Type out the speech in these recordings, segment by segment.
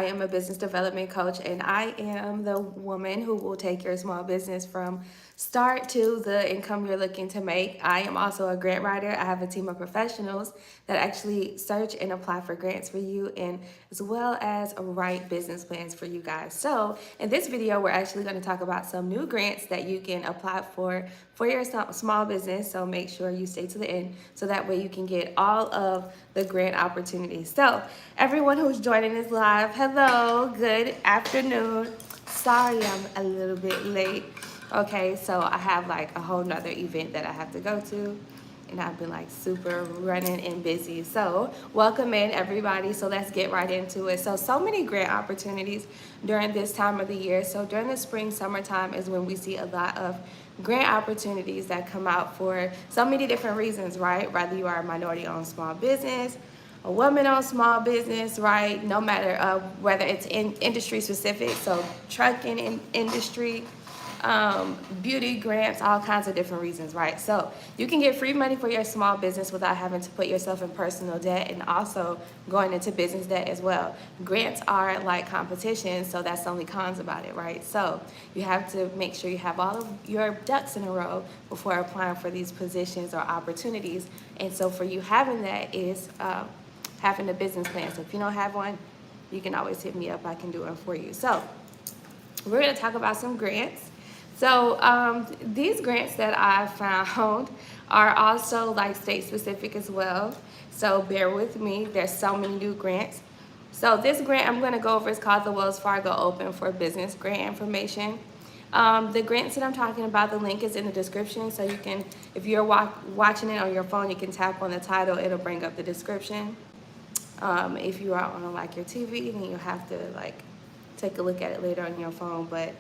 I am a business development coach, and I am the woman who will take your small business from start to the income you're looking to make. I am also a grant writer. I have a team of professionals that actually search and apply for grants for you, and as well as write business plans for you guys. So in this video, we're actually going to talk about some new grants that you can apply for your small business. So make sure you stay to the end so that way you can get all of the grant opportunities. So everyone who's joining this live, hello, good afternoon. Sorry I'm a little bit late. Okay, so I have like a whole nother event that I have to go to, and I've been like super running and busy. So welcome in everybody. So let's get right into it. So many grant opportunities during this time of the year. So during the spring, summertime is when we see a lot of grant opportunities that come out for so many different reasons, right? Whether you are a minority owned small business, a woman owned small business, right? No matter whether it's in industry specific, so trucking industry, beauty grants, all kinds of different reasons, right? So you can get free money for your small business without having to put yourself in personal debt and also going into business debt as well. Grants are like competition, so that's the only cons about it, right? So you have to make sure you have all of your ducks in a row before applying for these positions or opportunities. And so for you, having that is having a business plan. So if you don't have one, you can always hit me up. I can do it for you. So we're going to talk about some grants. So these grants that I found are also like state specific as well. So bear with me. There's so many new grants. So this grant I'm going to go over is called the Wells Fargo Open for Business Grant Information. The grants that I'm talking about, the link is in the description. So you can, if you're watching it on your phone, you can tap on the title. It'll bring up the description. If you are on like your TV, then you'll have to like take a look at it later on your phone. But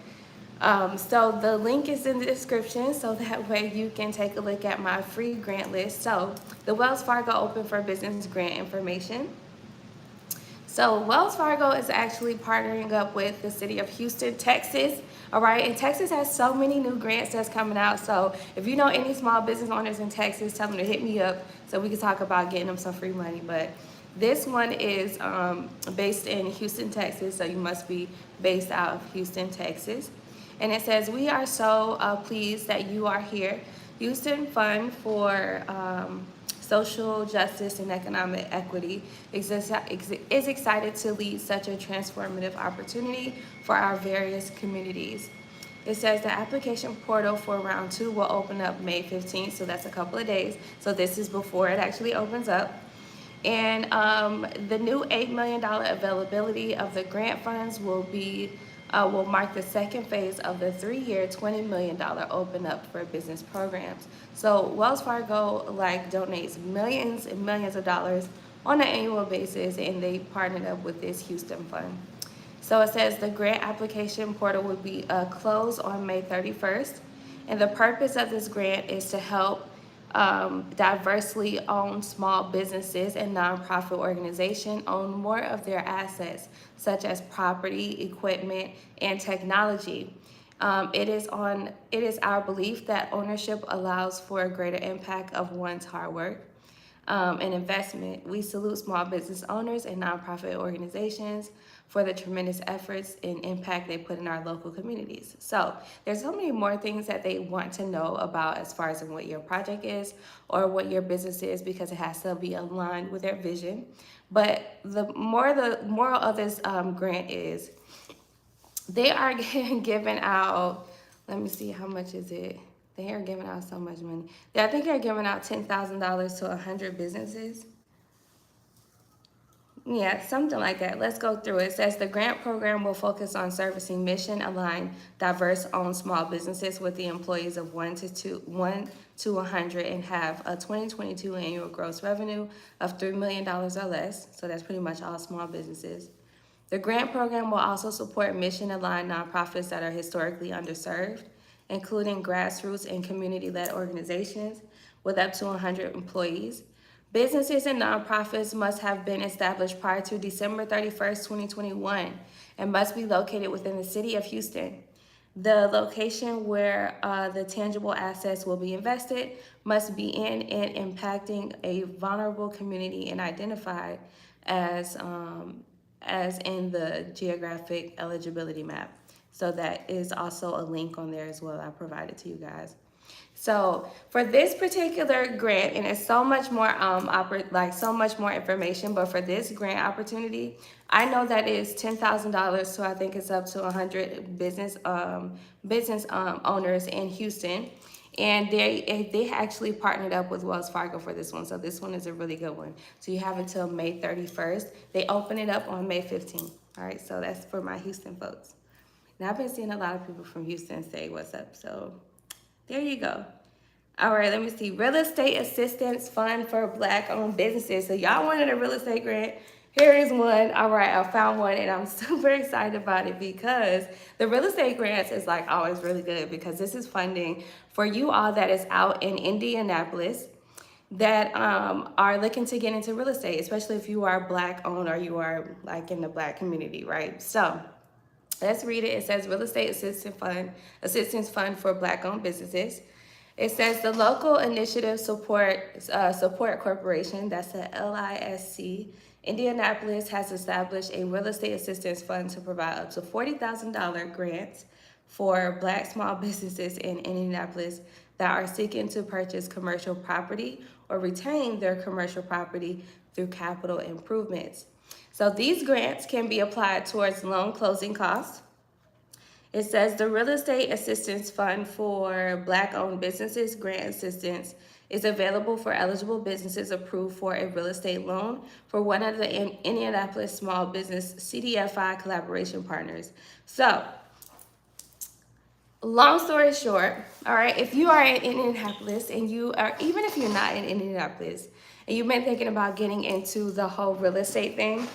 so the link is in the description, so that way you can take a look at my free grant list. So the Wells Fargo Open for Business Grant Information. So Wells Fargo is actually partnering up with the city of Houston, Texas. All right, and Texas has so many new grants that's coming out. So if you know any small business owners in Texas, tell them to hit me up so we can talk about getting them some free money. But this one is based in Houston, Texas, so you must be based out of Houston, Texas. And it says, we are so pleased that you are here. Houston Fund for Social Justice and Economic Equity is excited to lead such a transformative opportunity for our various communities. It says the application portal for round 2 will open up May 15th, so that's a couple of days. So this is before it actually opens up. And the new $8 million availability of the grant funds will mark the second phase of the 3-year, $20 million open up for business programs. So Wells Fargo donates millions and millions of dollars on an annual basis, and they partnered up with this Houston fund. So it says the grant application portal will be closed on May 31st. And the purpose of this grant is to help diversely owned small businesses and nonprofit organizations own more of their assets, such as property, equipment, and technology. It is our belief that ownership allows for a greater impact of one's hard work and investment. We salute small business owners and nonprofit organizations for the tremendous efforts and impact they put in our local communities. So there's so many more things that they want to know about as far as what your project is or what your business is, because it has to be aligned with their vision. But the moral of this grant is they are giving out, let me see, how much is it? They are giving out so much money. I think they're giving out $10,000 to 100 businesses. Yeah, something like that. Let's go through it. It says the grant program will focus on servicing mission-aligned, diverse-owned small businesses with the employees of 1 to 100 and have a 2022 annual gross revenue of $3 million or less. So that's pretty much all small businesses. The grant program will also support mission-aligned nonprofits that are historically underserved, including grassroots and community-led organizations with up to 100 employees. Businesses and nonprofits must have been established prior to December 31st, 2021, and must be located within the city of Houston. The location where the tangible assets will be invested must be in and impacting a vulnerable community and identified as as in the geographic eligibility map. So that is also a link on there as well. I provided to you guys. So for this particular grant, and it's so much more so much more information, but for this grant opportunity, I know that is $10,000. So I think it's up to 100 business owners in Houston, and they actually partnered up with Wells Fargo for this one. So this one is a really good one. So you have until May 31st. They open it up on May 15th. All right, so that's for my Houston folks. Now I've been seeing a lot of people from Houston say what's up. So there you go. All right, let me see. Real Estate Assistance Fund for Black-owned businesses. So y'all wanted a real estate grant. Here is one. All right, I found one, and I'm super excited about it because the real estate grants is like always really good because this is funding for you all that is out in Indianapolis that are looking to get into real estate, especially if you are Black-owned or you are like in the Black community, right? So let's read it. It says Real Estate Assistance Fund for Black-owned businesses. It says the Local Initiative Support Corporation, that's the LISC, Indianapolis has established a real estate assistance fund to provide up to $40,000 grants for Black small businesses in Indianapolis that are seeking to purchase commercial property or retain their commercial property through capital improvements. So these grants can be applied towards loan closing costs. It says the Real Estate Assistance Fund for Black-owned businesses grant assistance is available for eligible businesses approved for a real estate loan for one of the Indianapolis Small Business CDFI collaboration partners. So, long story short, all right, if you are in Indianapolis and you are, even if you're not in Indianapolis and you've been thinking about getting into the whole real estate thing,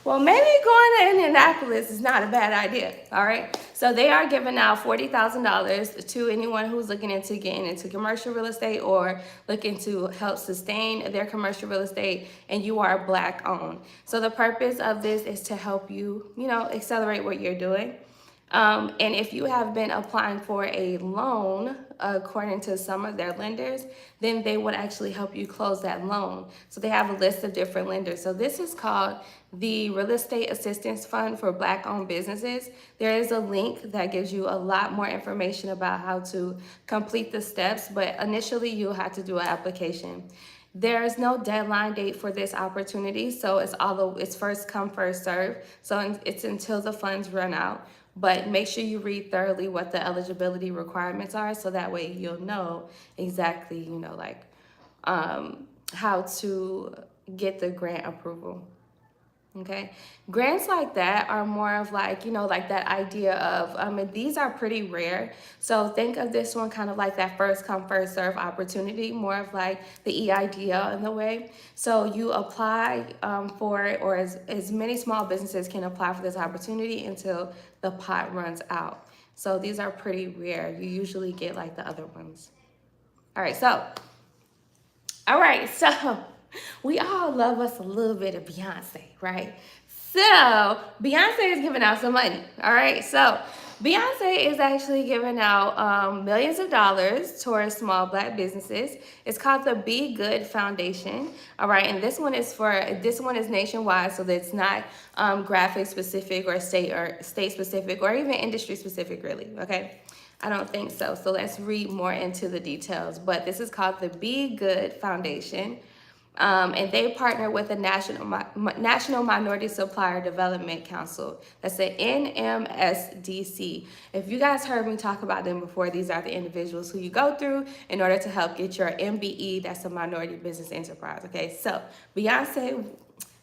well, maybe going to Indianapolis is not a bad idea, all right? So they are giving out $40,000 to anyone who's looking into getting into commercial real estate or looking to help sustain their commercial real estate, and you are Black-owned. So the purpose of this is to help you, accelerate what you're doing. And if you have been applying for a loan, according to some of their lenders, then they would actually help you close that loan. So they have a list of different lenders. So this is called the Real Estate Assistance Fund for Black-owned businesses. There is a link that gives you a lot more information about how to complete the steps, but initially you'll have to do an application. There is no deadline date for this opportunity, so it's first come, first serve. So it's until the funds run out. But make sure you read thoroughly what the eligibility requirements are, so that way you'll know exactly, how to get the grant approval. Okay, grants like that are more of like, like that idea of, these are pretty rare. So think of this one kind of like that first come, first serve opportunity, more of like the EIDL in the way. So you apply for it, or as many small businesses can apply for this opportunity until the pot runs out. So these are pretty rare. You usually get like the other ones. All right, so we all love us a little bit of Beyonce, right? So Beyonce is giving out some money, all right? So Beyonce is actually giving out millions of dollars towards small Black businesses. It's called the Be Good Foundation, all right? And this one is nationwide, so that's not graphic specific or state specific or even industry specific, really, okay? I don't think so. So let's read more into the details. But this is called the Be Good Foundation. And they partner with the National Minority Supplier Development Council. That's the NMSDC. If you guys heard me talk about them before, these are the individuals who you go through in order to help get your MBE, that's a minority business enterprise. Okay, so Beyonce,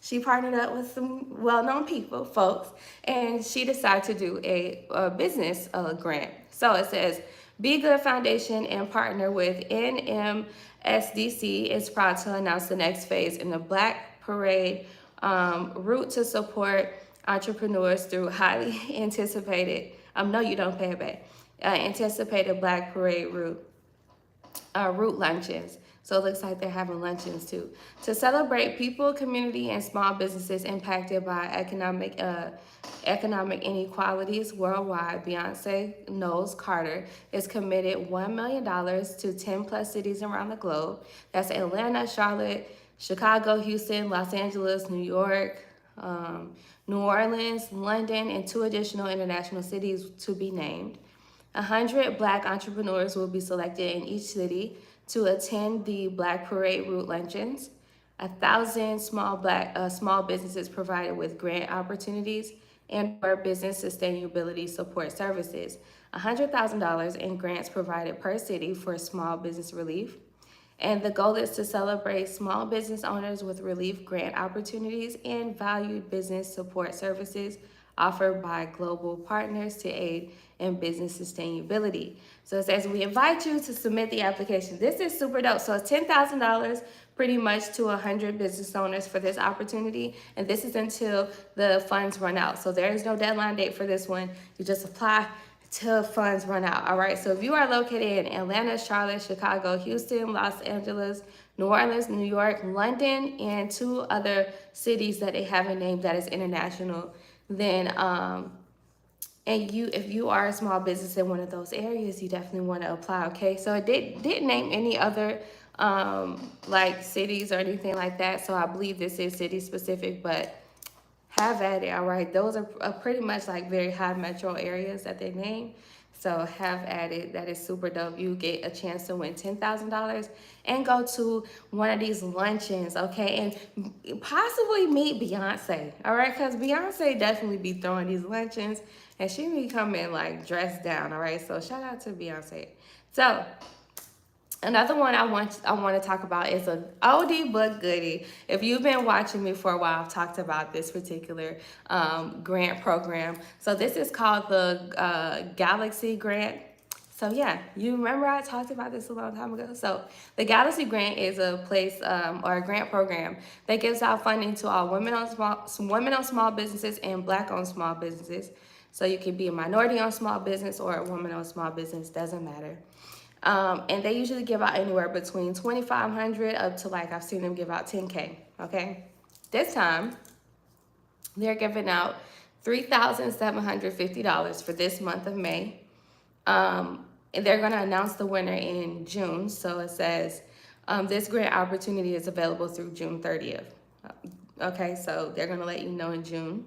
she partnered up with some well-known folks, and she decided to do a business grant. So it says, Be Good Foundation and partner with NMSDC is proud to announce the next phase in the Black Parade route to support entrepreneurs through highly anticipated, no you don't pay it back, anticipated Black Parade route luncheons. So it looks like they're having luncheons too. To celebrate people, community, and small businesses impacted by economic inequalities worldwide, Beyonce Knowles Carter is committed $1 million to 10 plus cities around the globe. That's Atlanta, Charlotte, Chicago, Houston, Los Angeles, New York, New Orleans, London, and 2 additional international cities to be named. 100 Black entrepreneurs will be selected in each city to attend the Black Parade Route luncheons. 1,000 small businesses provided with grant opportunities and or business sustainability support services. $100,000 in grants provided per city for small business relief. And the goal is to celebrate small business owners with relief grant opportunities and valued business support services offered by global partners to aid in business sustainability. So it says we invite you to submit the application. This is super dope. So it's $10,000 pretty much to 100 business owners for this opportunity. And this is until the funds run out. So there is no deadline date for this one. You just apply till funds run out. All right, so if you are located in Atlanta, Charlotte, Chicago, Houston, Los Angeles, New Orleans, New York, London, and 2 other cities that they haven't named that is international, then if you are a small business in one of those areas, you definitely want to apply. Okay, so it didn't name any other like cities or anything like that, so I believe this is city specific, but have at it. All right, those are pretty much like very high metro areas that they name, so have at it. That is super dope. You get a chance to win $10,000 and go to one of these luncheons, okay, and possibly meet Beyonce. All right, because Beyonce definitely be throwing these luncheons and she be coming like dressed down. All right, so shout out to Beyonce. So another one I want to talk about is an oldie but goodie. If you've been watching me for a while, I've talked about this particular grant program. So this is called the Galaxy Grant. So yeah, you remember I talked about this a long time ago. So the Galaxy Grant is a place or a grant program that gives out funding to all women-owned small businesses and Black-owned small businesses. So you can be a minority-owned small business or a woman-owned small business, doesn't matter. And they usually give out anywhere between $2,500 up to, like, I've seen them give out $10K, okay? This time, they're giving out $3,750 for this month of May. And they're going to announce the winner in June. So it says this grant opportunity is available through June 30th. Okay, so they're going to let you know in June.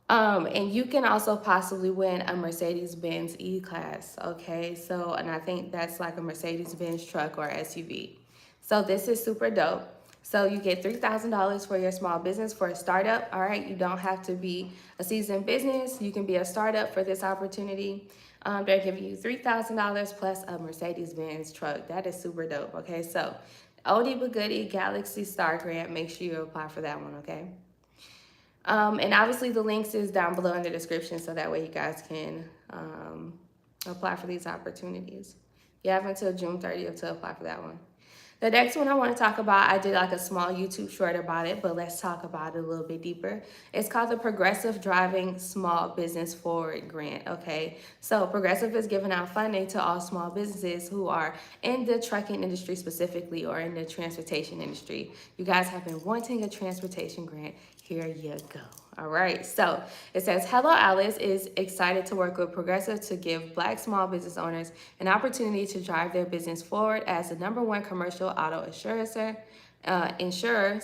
And you can also possibly win a Mercedes-Benz E-Class, okay? So, and I think that's like a Mercedes-Benz truck or SUV. So this is super dope. So you get $3,000 for your small business for a startup, all right? You don't have to be a seasoned business. You can be a startup for this opportunity. They're giving you $3,000 plus a Mercedes-Benz truck. That is super dope, okay? So oldie but goodie, Galaxy Star Grant. Make sure you apply for that one, okay? And obviously the links is down below in the description, so that way you guys can apply for these opportunities. You have until June 30th to apply for that one. The next one I want to talk about, I did like a small YouTube short about it, but let's talk about it a little bit deeper. It's called the Progressive Driving Small Business Forward Grant, okay? So Progressive is giving out funding to all small businesses who are in the trucking industry specifically or in the transportation industry. You guys have been wanting a transportation grant. Here you go. All right, so it says, Hello Alice is excited to work with Progressive to give Black small business owners an opportunity to drive their business forward as the #1 commercial auto insurer.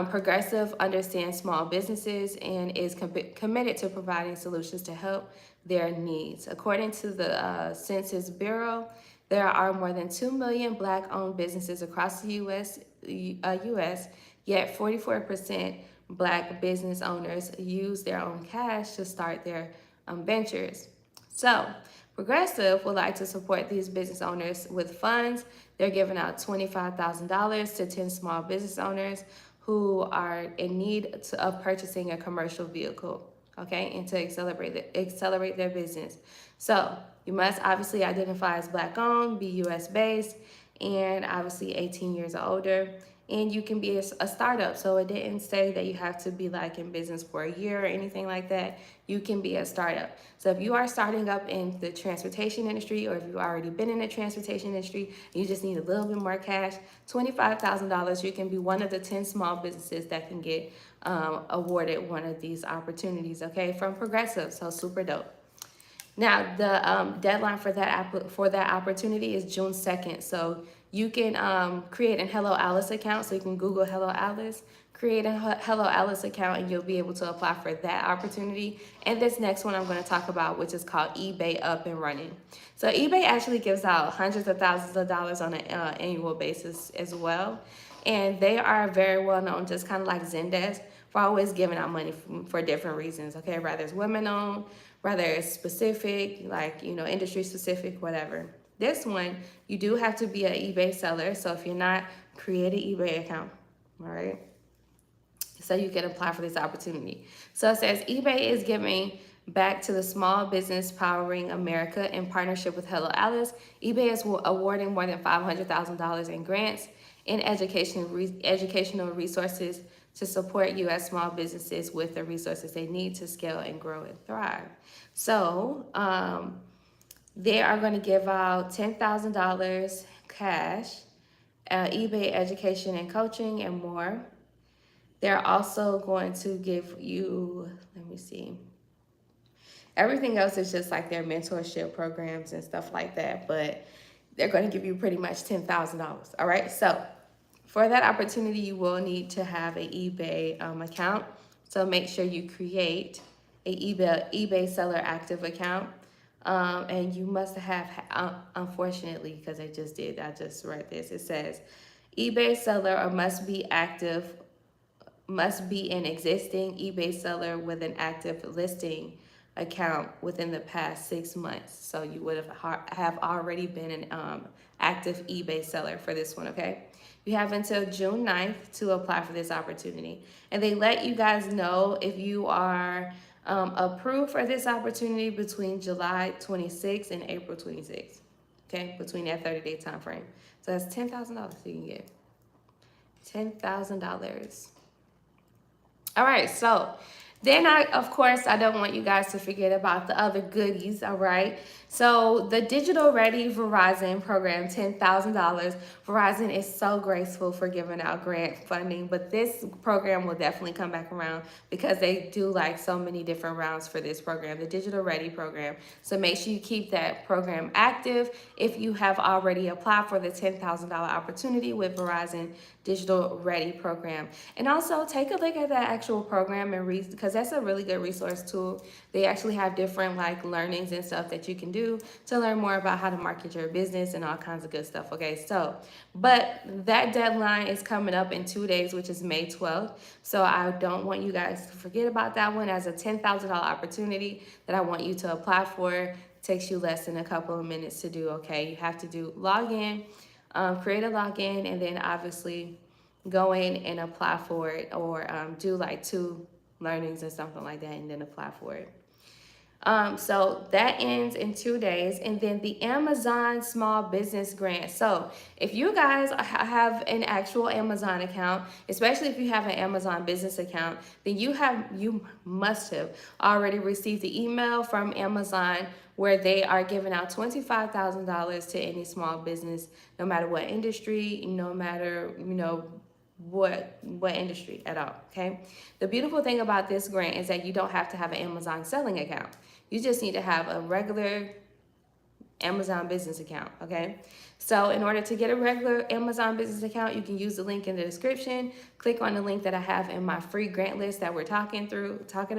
Progressive understands small businesses and is committed to providing solutions to help their needs. According to the Census Bureau, there are more than 2 million Black-owned businesses across the U.S., yet 44% Black business owners use their own cash to start their ventures. So Progressive would like to support these business owners with funds. They're giving out $25,000 to 10 small business owners who are in need of purchasing a commercial vehicle, okay, and to accelerate their business. So you must obviously identify as Black-owned, be U.S.-based, and obviously 18 years or older. And you can be a startup. So it didn't say that you have to be like in business for a year or anything like that. You can be a startup. So if you are starting up in the transportation industry, or if you've already been in the transportation industry, and you just need a little bit more cash, $25,000, you can be one of the 10 small businesses that can get awarded one of these opportunities, okay, from Progressive. So super dope. Now, the deadline for that opportunity is June 2nd. So you can create an Hello Alice account. So you can Google Hello Alice, create a Hello Alice account and you'll be able to apply for that opportunity. And this next one I'm going to talk about, which is called eBay Up and Running. So eBay actually gives out hundreds of thousands of dollars on an annual basis as well. And they are very well known, just kind of like Zendesk, for always giving out money for different reasons, okay? Whether it's women owned, whether it's specific, like, you know, industry specific, whatever. This one, you do have to be an eBay seller. So if you're not, create an eBay account, all right? So you can apply for this opportunity. So it says eBay is giving back to the small business powering America in partnership with Hello Alice. eBay is awarding more than $500,000 in grants in educational resources to support U.S. small businesses with the resources they need to scale and grow and thrive. So they are going to give out $10,000 cash, eBay education and coaching, and more. They're also going to give you, let me see, everything else is just like their mentorship programs and stuff like that, but they're going to give you pretty much $10,000. All right, so for that opportunity, you will need to have an eBay account. So make sure you create a eBay seller active account. And you must have, unfortunately, because I just read this, it says eBay seller or must be an existing eBay seller with an active listing account within the past 6 months. So you would have already been an active eBay seller for this one, okay? You have until June 9th to apply for this opportunity. And they let you guys know if you are approved for this opportunity between July 26th and April 26th, okay? Between that 30-day time frame. So that's $10,000 you can get. $10,000. All right, so then of course, I don't want you guys to forget about the other goodies, all right? So the Digital Ready Verizon program, $10,000. Verizon is so graceful for giving out grant funding, but this program will definitely come back around because they do like so many different rounds for this program, the Digital Ready program. So make sure you keep that program active if you have already applied for the $10,000 opportunity with Verizon Digital Ready program. And also take a look at that actual program and read, because that's a really good resource tool. They actually have different like learnings and stuff that you can do to learn more about how to market your business and all kinds of good stuff. Okay, so, but that deadline is coming up in 2 days, which is May 12th. So I don't want you guys to forget about that one as a $10,000 opportunity that I want you to apply for. It takes you less than a couple of minutes to do, okay? You have to log in, create a login, and then obviously go in and apply for it, or do like 2 learnings or something like that and then apply for it. So that ends in 2 days. And then the Amazon Small Business Grant. So if you guys have an actual Amazon account, especially if you have an Amazon business account, then you must have already received the email from Amazon where they are giving out $25,000 to any small business, no matter what industry, no matter, what industry at all, okay? The beautiful thing about this grant is that you don't have to have an Amazon selling account. You just need to have a regular Amazon business account, okay? So in order to get a regular Amazon business account, you can use the link in the description. Click on the link that I have in my free grant list that we're talking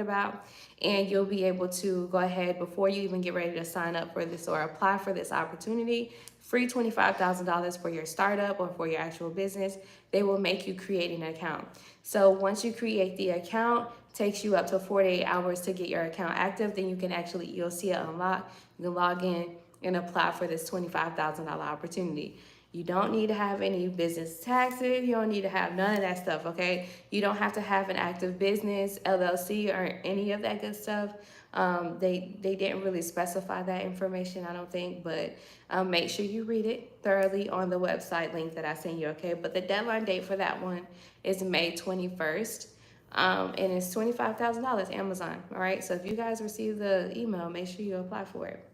about, and you'll be able to go ahead before you even get ready to sign up for this or apply for this opportunity. Free $25,000 for your startup or for your actual business. They will make you create an account. So once you create the account, it takes you up to 48 hours to get your account active. Then you'll see it unlock. You can log in and apply for this $25,000 opportunity. You don't need to have any business taxes. You don't need to have none of that stuff, okay? You don't have to have an active business, LLC, or any of that good stuff. They didn't really specify that information, I don't think, but make sure you read it thoroughly on the website link that I sent you, okay? But the deadline date for that one is May 21st, and it's $25,000 Amazon, all right? So if you guys receive the email, make sure you apply for it.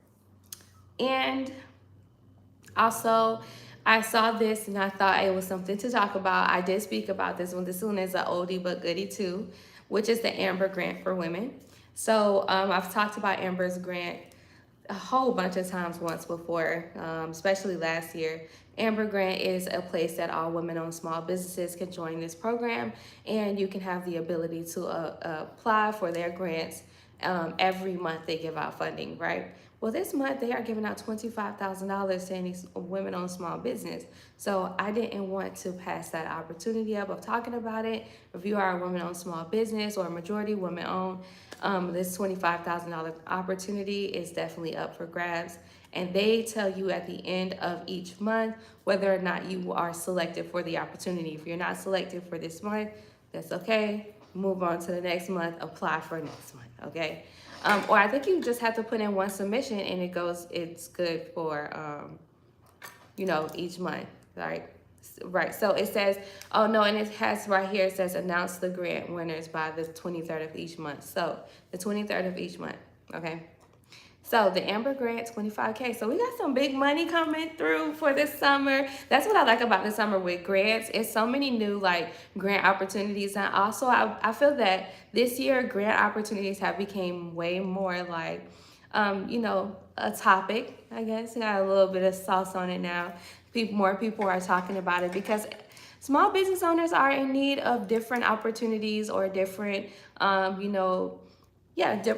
And also, I saw this and I thought it was something to talk about. I did speak about this one. This one is an oldie but goodie too, which is the Amber Grant for women. So I've talked about Amber's grant a whole bunch of times once before, especially last year. Amber Grant is a place that all women-owned small businesses can join this program, and you can have the ability to apply for their grants. Every month they give out funding, right? Well, this month they are giving out $25,000 to any women-owned small business. So I didn't want to pass that opportunity up of talking about it. If you are a women-owned small business or a majority women-owned, this $25,000 opportunity is definitely up for grabs. And they tell you at the end of each month whether or not you are selected for the opportunity. If you're not selected for this month, that's okay. Move on to the next month, apply for next month, okay? Or I think you just have to put in one submission and it's good for, each month, right? Right, so it says, oh no, and it has right here, it says announce the grant winners by the 23rd of each month. So the 23rd of each month, okay? So the Amber Grant, 25K. So we got some big money coming through for this summer. That's what I like about the summer with grants. It's so many new grant opportunities. And also I feel that this year grant opportunities have become way more a topic, I guess. It got a little bit of sauce on it now. More people are talking about it because small business owners are in need of different opportunities or different,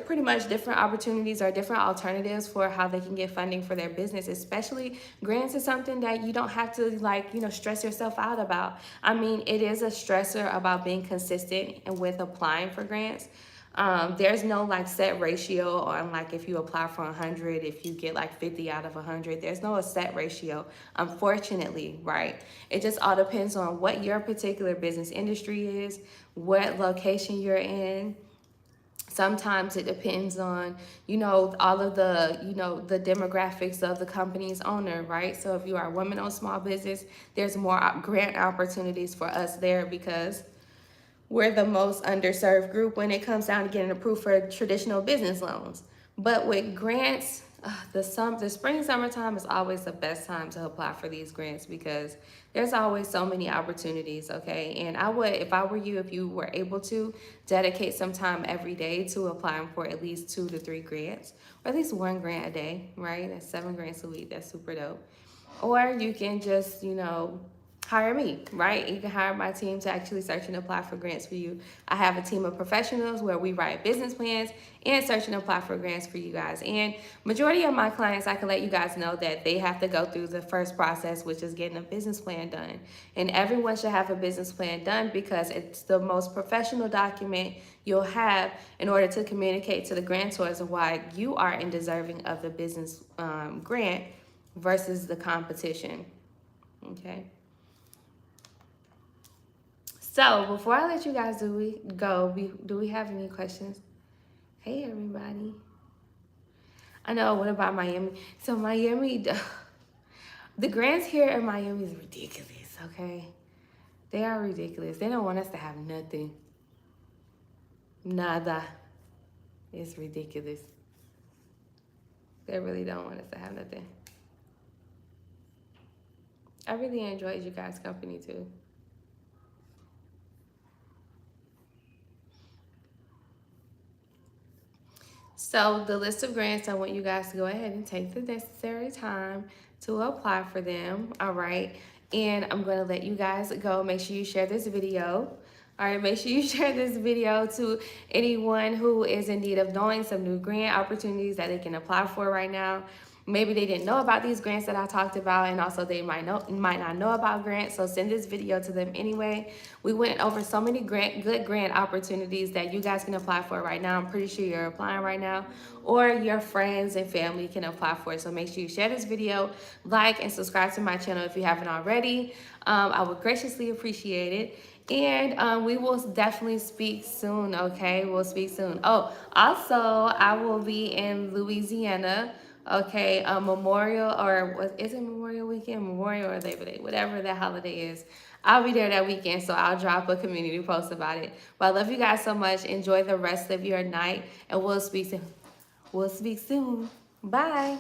pretty much different opportunities or different alternatives for how they can get funding for their business. Especially grants is something that you don't have to stress yourself out about. I mean, it is a stressor about being consistent and with applying for grants. There's no set ratio on if you apply for 100, if you get 50 out of 100, there's no set ratio, unfortunately, right? It just all depends on what your particular business industry is, what location you're in. Sometimes it depends on, all of the demographics of the company's owner, right? So if you are a women-owned small business, there's more grant opportunities for us there because we're the most underserved group when it comes down to getting approved for traditional business loans. But with grants, the spring, summertime is always the best time to apply for these grants because there's always so many opportunities, okay? And I would, if I were you, if you were able to, dedicate some time every day to applying for at least 2 to 3 grants, or at least 1 grant a day, right? That's 7 grants a week. That's super dope. Or you can just, hire me, right? You can hire my team to actually search and apply for grants for you. I have a team of professionals where we write business plans and search and apply for grants for you guys. And majority of my clients, I can let you guys know that they have to go through the first process, which is getting a business plan done. And everyone should have a business plan done because it's the most professional document you'll have in order to communicate to the grantors of why you are deserving of the business grant versus the competition, okay? So before I let you guys do we have any questions? Hey everybody. I know, what about Miami? So Miami, the grants here in Miami is ridiculous, okay? They are ridiculous. They don't want us to have nothing. Nada. It's ridiculous. They really don't want us to have nothing. I really enjoyed you guys' company too. So the list of grants, I want you guys to go ahead and take the necessary time to apply for them, all right? And I'm gonna let you guys go. Make sure you share this video. All right, make sure you share this video to anyone who is in need of knowing some new grant opportunities that they can apply for right now. Maybe they didn't know about these grants that I talked about, and also they might not know about grants, so send this video to them anyway. We went over so many good grant opportunities that you guys can apply for right now. I'm pretty sure you're applying right now, or your friends and family can apply for it. So make sure you share this video, like, and subscribe to my channel if you haven't already. I would graciously appreciate it. And we will definitely speak soon, okay? We'll speak soon. Oh, also, I will be in Louisiana, okay? Memorial, or what is it, Memorial Weekend? Memorial or Labor Day, whatever that holiday is. I'll be there that weekend, so I'll drop a community post about it. But I love you guys so much. Enjoy the rest of your night, and we'll speak soon. We'll speak soon. Bye.